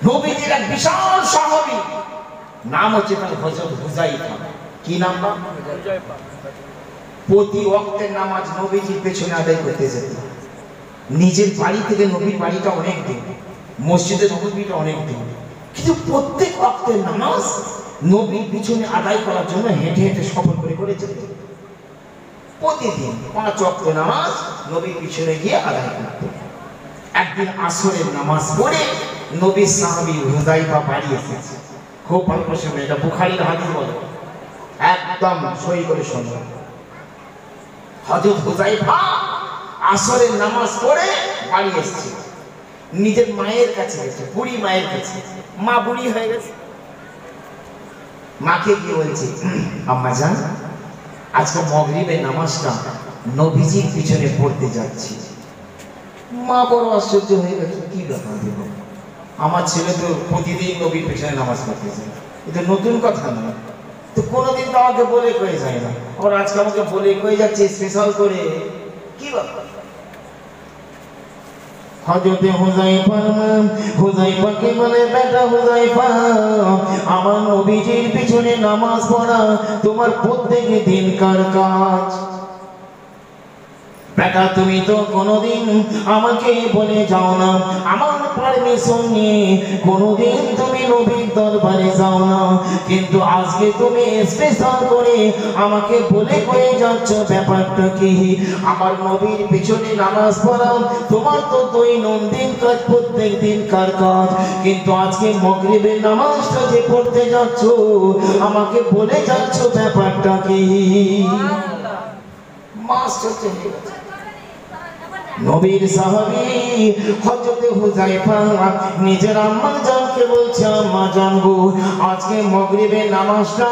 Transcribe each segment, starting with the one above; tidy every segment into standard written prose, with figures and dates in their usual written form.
নবীজির এক বিশাল সাহাবী, নাম হচ্ছে তার হযরত হুযায়ফা। কি নাম? হুযায়ফা। প্রতি ওয়াক্তের নামাজ নবীজির পেছনে আদায় করতে যেত। নিজের বাড়ি থেকে নবীর বাড়িটা অনেক দূর, মসজিদে নববীটা অনেক দূর, কিন্তু প্রত্যেক ওয়াক্তের নামাজ নবীর পিছনে আদায় করার জন্য হেঁটে হেঁটে সফর করে করে যেত। প্রতিদিন 5 ওয়াক্ত নামাজ নবীর পিছনে গিয়ে আদায় করত। একদিন আসরের নামাজ পড়ে নবীর সাহাবী হুযায়ফা বাড়ি এসেছে। খুব ভালো প্রশ্ন, এটা বুখারীর হাদিস বলে, একদম সহি করে শুনুন। হযরত হুযায়ফা আসরের নামাজ পড়ে বাড়ি এসেছে, নিজের মায়ের কাছে গেছে, বুড়ি মায়ের কাছে। মা বুড়ি হয়ে গেছে, মাকে কি বলছে, আম্মা জান আজকে মাগরিবের নামাজটা নবীজির পিছনে পড়তে যাচ্ছি। মা বড় আশ্চর্য হয়ে গেছে, কি ব্যাপার, আমার ছেলে তো প্রতিদিন নবীর পিছনে নামাজ পড়তেছে, এটা নতুন কথা নয়, তো কোনোদিন তো আমাকে বলে কয়ে যায় না, আবার আজকে আমাকে বলে কয়ে যাচ্ছে স্পেশাল করে, কি ব্যাপার? হযরতে হুযায়ফাকে বলে, বেটা হুযায়ফা, আমার নবীজির পিছনে নামাজ পড়া তোমার প্রত্যেক দিনকার কাজ। বেটা তুমি তো কোনোদিন আমাকে বলে যাও না, আমার পারমিশন নিয়ে কোনোদিন তুমি নবীর দরবারে যাও না, কিন্তু আজকে তুমি স্পেশাল করে আমাকে বলে কয়ে যাচ্ছ, ব্যাপারটা কি? আমার নবীর পিছনে নামাজ পড়া তোমার তো দৈনন্দিন কাজ, প্রত্যেক দিনকার কাজ, কিন্তু আজকে মাগরিবের নামাজটা যে পড়তে যাচ্ছ আমাকে বলে যাচ্ছ, ব্যাপারটা কি? নবীর সাহাবী হযরতে হুযায়ফা নিজের আম্মা জানকে বলছে, আম্মা জান গো, আজকে মাগরিবের নামাজটা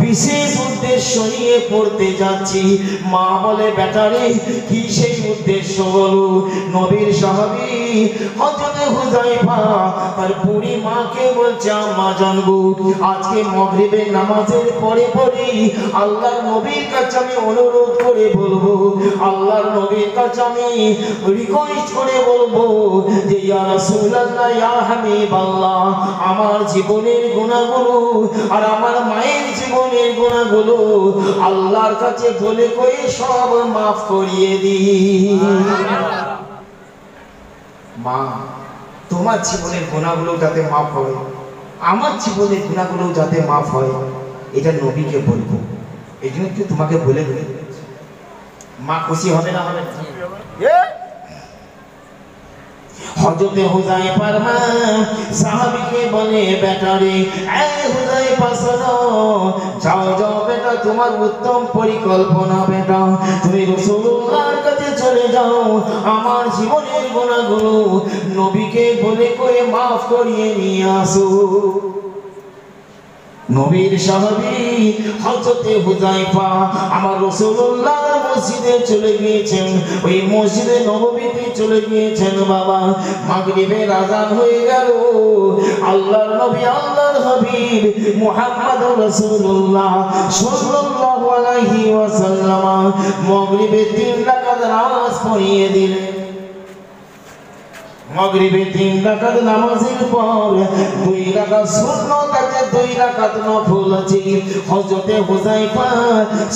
বিশেষ উদ্দেশ্য নিয়ে পড়তে যাচ্ছি। মা বলে, বেটারে কি সেই উদ্দেশ্য বলো? নবীর সাহাবী হযরতে হুযায়ফা তার বুড়ি মাকে বলছে, আম্মা জান গো, আজকে মাগরিবের নামাজের পরে পরে আল্লাহর নবীর কাছে আমি অনুরোধ করে বলবো, আল্লাহর নবীর কাছে আমি রিকোয়েস্ট করে বলবো যে ইয়া রাসূলুল্লাহ, ইয়া হাবিবাল্লাহ, আমার জীবনের গুনাহগুলো আর আমার মায়ের জীবনের গুনাহগুলো আল্লাহর কাছে বলে কয়ে সব মাফ করিয়ে দিন। মা, তোমার জীবনের গুনাহগুলো যাতে মাফ হয়, আমার জীবনের গুনাহগুলো যাতে মাফ হয়, এটা নবীকে বলবো, এই জন্য তো তোমাকে বলে বলে। মা খুশি হবে না? হবে। হযরতে হুযায়ফার মা সাহাবীকে বলে, বেটারে হুযায়ফা শোনো, যাও যাও বেটা, তোমার উত্তম পরিকল্পনা বেটা, তুমি রাসূলুল্লাহর কাছে চলে যাও, আমার জীবনের গুনাহগুলো নবীকে বলে কয়ে মাফ করিয়ে নিয়ে আসো। নবীর সাহাবী হযরতে হুযায়ফা আমার রাসূলুল্লাহ মসজিদে চলে গিয়েছেন, ওই মসজিদে নববীতে চলে গিয়েছেন। বাবা, মাগরিবের আযান হয়ে গেল, আল্লাহর নবী আল্লাহর হাবিব মুহাম্মদুর রাসূলুল্লাহ সাল্লাল্লাহু আলাইহি ওয়াসাল্লাম মাগরিবে 3 রাকাত নামাজ পড়িয়ে দিলেন। মাগরিবে 3 রাকাত নামাজের পর 2 রাকাত সুন্নাত আছে, 2 রাকাত নফল আছে। হযরতে হুযায়ফা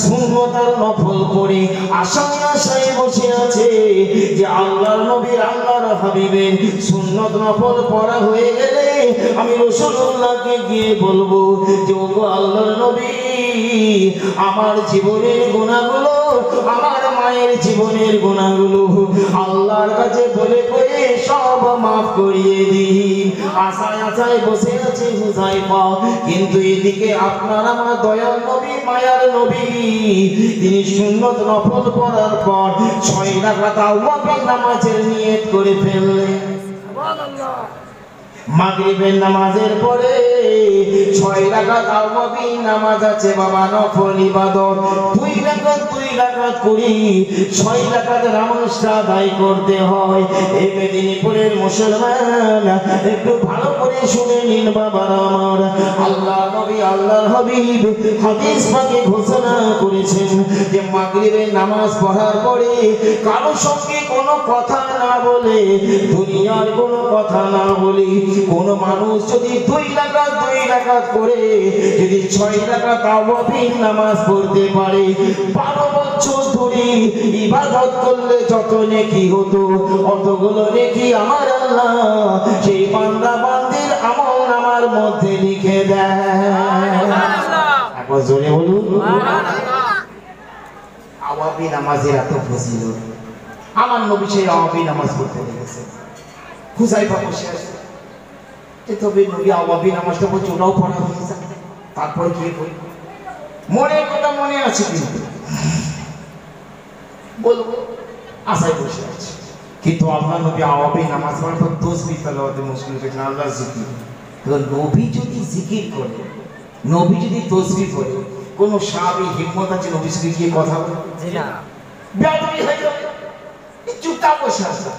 সুন্নাত আর নফল পড়ে আশায় আশায় বসে আছে যে আল্লাহর নবী আল্লাহর হাবিবের সুন্নাত নফল পড়া হয়ে গেলে আমি রাসূলুল্লাহকে গিয়ে বলবো যে ওগো আল্লাহর নবী, আমার জীবনের গুনাহগুলো, আমার মায়ের জীবনের গুনাহগুলো আল্লাহর কাছে বলে কয়ে সব মাফ করিয়ে দিন। আশায় আশায় বসে আছে হুযায়ফা, কিন্তু এদিকে আপনার আমার দয়াল নবী, মায়ার নবী, তিনি সুন্নাত নফল পড়ার পর 6 রাকাত আওয়াবিন নামাজের নিয়ত করে ফেললেন। সুবহানাল্লাহ। মাগরিবের নামাজের পরে 6 রাকাত আওয়াবিন নামাজ আছে বাবা, নফল ইবাদত। 2 রাকাত করি 6 রাকাত নামাজটা আদায় করতে হয়। এই মেদিনীপুরের মুসলমান একটু ভালো করে শুনে নিন বাবারা আমার, আল্লাহ নবী আল্লাহর হাবিব হাদিস পাকে ঘোষণা করেছেন যে মাগরিবের নামাজ পড়ার পরে কারো সঙ্গে কোনো কথা না বলে, দুনিয়ার কোনো কথা না বলি, কোন মানুষ যদি 2 রাকাত করে যদি 6 রাকাত আওয়াবিন নামাজ পড়তে পারে, 12 বছর ধরে ইবাদত করলে যত নেকি হতো অতগুলো নেকি আমার আল্লাহ সেই বান্দা বান্দির আমল নামার মধ্যে লিখে দেয়। একবার জোরে বলুন আওয়াবিন নামাজের এত ফজিলত। আমার নবী সেই আওয়াবিন নামাজ পড়তে লেগেছে। হুযায়ফা বসে আছে, তবে নবী আওয়াবিন নামাজটা বলছে ওটাও পড়া হয়ে যায়, তারপরে কি বলি মনের কথা মনে আছে, কিন্তু বলবো আশায় বসে আছে। কিন্তু আল্লাহ নবী আওয়াবিন নামাজ পড়ার পর তাসবিহ তেলাওয়াতে মুশকিল হয়েছে, আল্লাহর জিকির। নবী যদি জিকির করে, নবী যদি তাসবিহ করে, কোন সাহাবী হিম্মত আছে নবীর সাথে গিয়ে কথা বলে? না, বেয়াদবি হয়ে যাবে। চুপচাপ বসে আছে।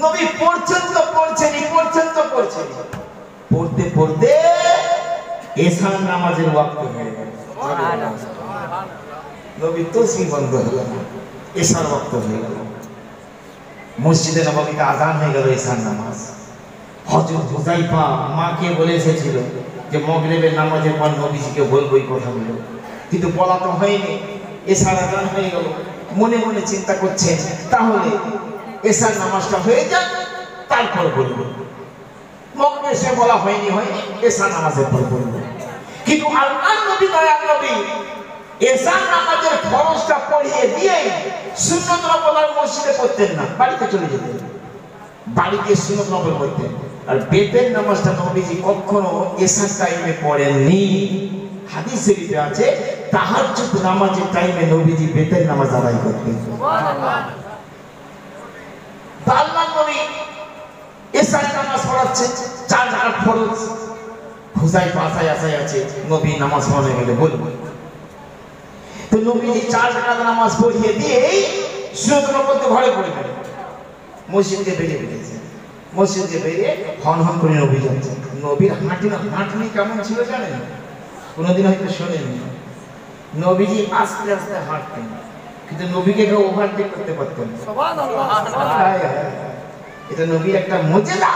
নবী পড়ছেন তো পড়ছেনই, পড়তে পড়তে এশার নামাজের ওয়াক্ত হয়ে গেল। নবী তাসবিহ বন্ধ হলো না, এশার ওয়াক্ত হয়ে গেল। মসজিদে নববীতে আযান হয়ে গেল এশার নামাজ। হযরত হুযায়ফা মাকে বলে এসেছিল যে মাগরিবের নামাজের পর নবীজিকে বলবো এই কথাগুলো, কিন্তু বলা তো হয়নি। এশার আযান হয়ে গেল, মনে মনে চিন্তা করছেন তাহলে এশার নামাজটা হয়ে যাক তারপর বলবো। মাগরিবে সে বলা হয়নি, এশার নামাজের পর বলবো। কিন্তু আল্লাহর নবী দয়ার নবী এশার নামাজের ফরজটা পড়িয়ে দিয়ে সুন্নত নফল মসজিদে পড়তেন না, বাড়িতে চলে যেতেন, বাড়িতে সুন্নত নফল পড়তেন। আর বেতের নামাজটা নবীজি কখনো এশার টাইমে পড়েননি। হাদিস শরীফে আছে তাহাজ্জুদ নামাজের টাইমে নবীজি বেতের নামাজ আদায় করতেন। সুবহানাল্লাহ। আল্লাহর নবী এশার নামাজ পড়াচ্ছেন, 4 রাকাত ফরজ। হুযায়ফা আশায় আছে নবী নামাজ পড়ে গেলে বলবো। তো নবীজি 4 রাকাত নামাজ পড়িয়ে দিয়ে সুন্নত নফল ঘরে পড়ে গেলেন, মসজিদে বেরিয়ে গেছেন। মসজিদে বেরিয়ে হন হন করে নবী যাচ্ছেন। নবীর হাঁটনি কেমন ছিল জানেন? কোনোদিন হয়তো শোনেননি। নবীজি আস্তে আস্তে হাঁটতেন, কিন্তু নবীকে কেউ ওভারটেক করতে পারতেন না। সুবহানাল্লাহ। এটা নবীর একটা মুজিজা,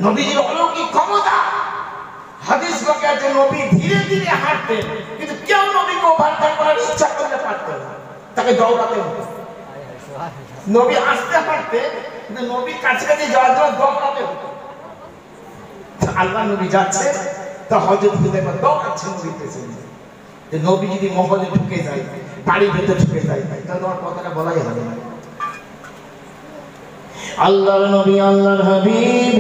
নবীজির অলৌকিক ক্ষমতা। হাদিস বাকি আছে নবী ধীরে ধীরে হাঁটতেন, কিন্তু কেউ নবীকে ওভারটেক করার ইচ্ছা করতে পারতেন না, তাকে দৌড়াতে হতো। নবী আস্তে হাঁটতেন, কিন্তু নবীর কাছে যাওয়ার জন্য দৌড়াতে হতো। আল্লাহ নবী যাচ্ছে, তা হযরত হুযায়ফা দৌড়াচ্ছেন নবীর পেছনে। যে নবী যদি মহলে ঢুকে যায়, বাড়ির ভেতরে ঢুকে যায়, তাহলে তোমার কথাটা বলাই হবে না। আল্লাহর নবী আল্লাহর হাবিব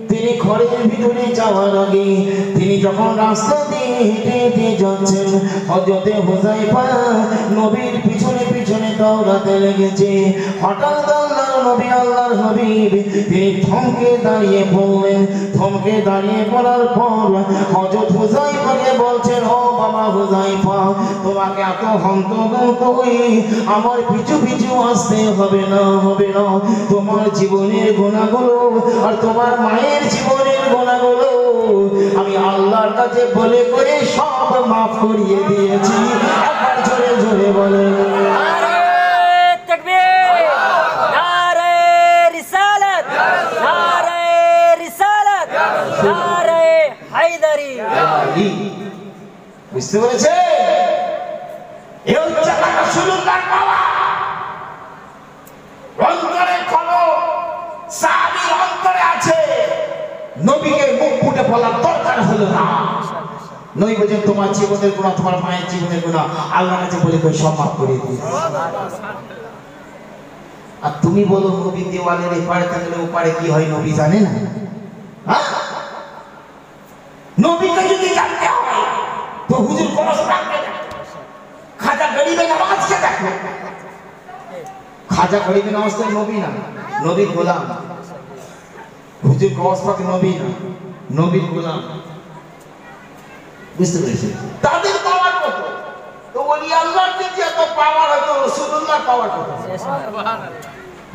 তিনি ঘরের ভিতরে যাওয়ার আগে তিনি যখন রাস্তা দিয়ে হেঁটে হেঁটে যাচ্ছেন, হযরত হুযায়ফা নবীর পিছনে পিছনে দৌড়াতে লেগেছে। হঠাৎ আল্লাহর নবী আল্লাহর হাবিব তিনি থমকে দাঁড়িয়ে পড়লেন। থমকে দাঁড়িয়ে পড়ার পর হযরত হুযায়ফাকে বলছেন, ও বাবা হুযায়ফা, তোমাকে এত হন্তদন্ত হয়ে আমার পিছু পিছু আসতে হবে না। তোমার জীবনের গুনাহগুলো আর তোমার মায়ের জীবনের গুনাহগুলো আমি আল্লাহর কাছে বলে করে সব মাফ করিয়ে দিয়েছি। একবার জোরে জোরে বলেন নারে তাকবীর, নারে রিসালাত, নারে রিসালাত, নারে হায়দারি। বুঝতে পেরেছে? এই হচ্ছে রাসূলুল্লাহর পাওয়া। অন্তরে কোনো সাহাবীর অন্তরে আছে, নবীকে মুখ ফুটে বলার দরকার হলো না। নবী বলেন তোমার জীবনের গুনাহ, তোমার মায়ের জীবনের গুনাহ আল্লাহর কাছে বলে করে সব মাফ করে দিয়েছে। আর তুমি বলো নবী দেওয়ালের এপারে থাকলে ওপারে কি হয় নবী জানে না? হ্যাঁ, নবীকে যদি জানতে হয় তো হুজুর কসবাকে দেখো, খাজা গরিবে নওয়াজকে দেখো। খাজা গরিবে নওয়াজ তো নবী না, নবীর গোলাম। হুজুর কসবাকে নবী না, নবীর গোলাম। বুঝতে পেরেছি? তাদের পাওয়ার কত? তো ওলি আল্লাহর যদি এত পাওয়ার হতো রাসূলুল্লাহর পাওয়ার কত?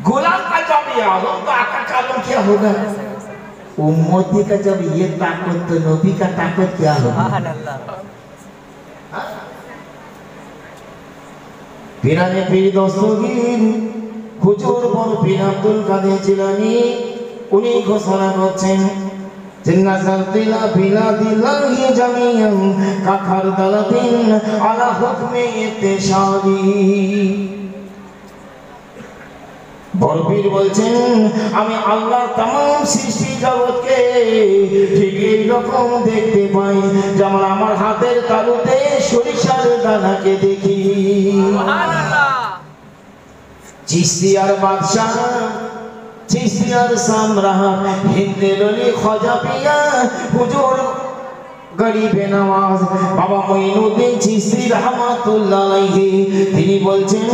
गुलाम का जब ये आलम तो आका का आलम क्या होगा? उम्मती का जब ये ताकत तो नबी का ताकत क्या होगा? पीराने पीर दोस्तों की হুজুর বড় পীর আব্দুল কাদের জিলানী উনি ঘোষণা করছেন যে নাযারতিলা বিলাদিল্লাহি জামিয়ান কাখার দালাতিন আলা হুকমে ইত্তেশাদি। বরপীর বলছেন আমি আল্লাহ তামাম সৃষ্টি জগৎকে ঠিক এইরকম দেখতে পাই যেমন আমার হাতের তালুতে সরিষার দানাকে দেখি। চিশতিয়ার বাদশাহ চিশতিয়ার সামরাহ হিন্দের অলি খাজা পিয়া হুজুর গরিবে নওয়াজ বাবা মঈনুদ্দিন চিশতি রাহমাতুল্লাহ আলাইহি তিনি বলছেন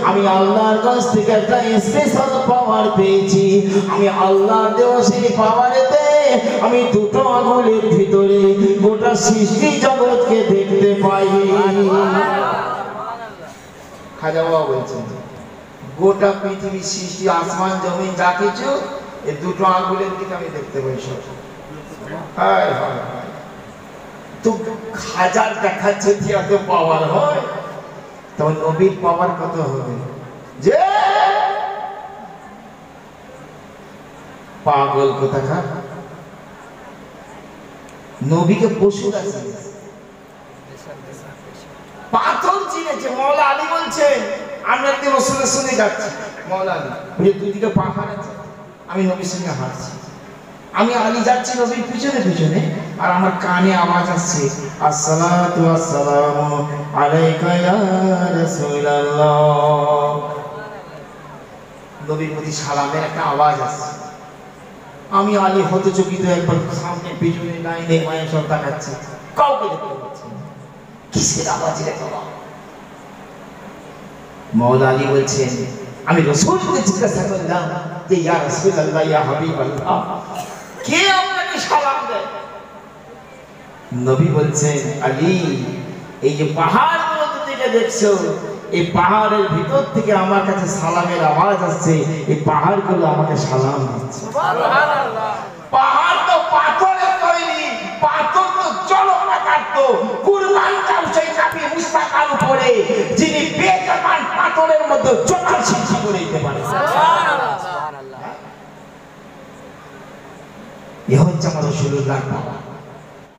আমি আল্লাহর কাছ থেকে একটা স্পেশাল পাওয়ার পেয়েছি। আমি আল্লাহর দেওয়া সেই পাওয়ারেতে আমি দুটো আঙুলের ভিতরে গোটা সৃষ্টি জগৎকে দেখতে পাই। খাজা বাবা বলছেন গোটা পৃথিবী সৃষ্টি আসমান জমিন যা কিছু এই দুটো আঙুলের দিকে আমি দেখতে পাই সব। হায় হায় তো হাজার দেখাচ্ছে যে এত পাওয়ার হয় তখন নবীর পাওয়ার কত হবে? যে পাগল কোথাকার নবীকে পশু আছে পাথর চিনেছে। মওলা আলী বলছেন আমরা একদিন রাসূলের সঙ্গে যাচ্ছি, মওলা আলী বলে দুদিকে পাহাড় আছে, আমি নবীর সঙ্গে হাঁটছি, আমি আলী যাচ্ছি নবীর পিছনে পিছনে আর আমার কানে আওয়াজ আসছে আসসালাতু ওয়াসসালামু আলাইকা ইয়া রাসূলুল্লাহ। নবীর প্রতি সালামের একটা আওয়াজ আসছে। আমি আলী হতচকিত একবার সামনে পিছনে লাইনে মায়ে সব তাকাচ্ছি, কাউকে দেখতে পাচ্ছি না। কিসের আওয়াজ রে বাবা? মওলা আলী বলছেন আমি রাসূলকে জিজ্ঞাসা করলাম যে ইয়া রাসূলুল্লাহ ইয়া হাবিবাল্লাহ কে আপনাকে সালাম দেয়? নবী বলছেন আলী এই যে পাহাড়গুলো থেকে দেখছো এই পাহাড়ের ভিতর থেকে আমার কাছে সালামের আওয়াজ আসছে, এই পাহাড়গুলো আমাকে সালাম দিচ্ছে। সুবহানাল্লাহ। পাহাড় তো পাথরের তৈরি, পাথর তো জলপ্রকান্ত, কুরবান চাও সেই কাপি মুস্তাকার উপরে যিনি বেজমান পাথরের মধ্যে জোড়ার সৃষ্টি করে দিতে পারে। সুবহানাল্লাহ সুবহানাল্লাহ। ইহ হচ্ছে আমার রাসূলুল্লাহর পাওয়ার।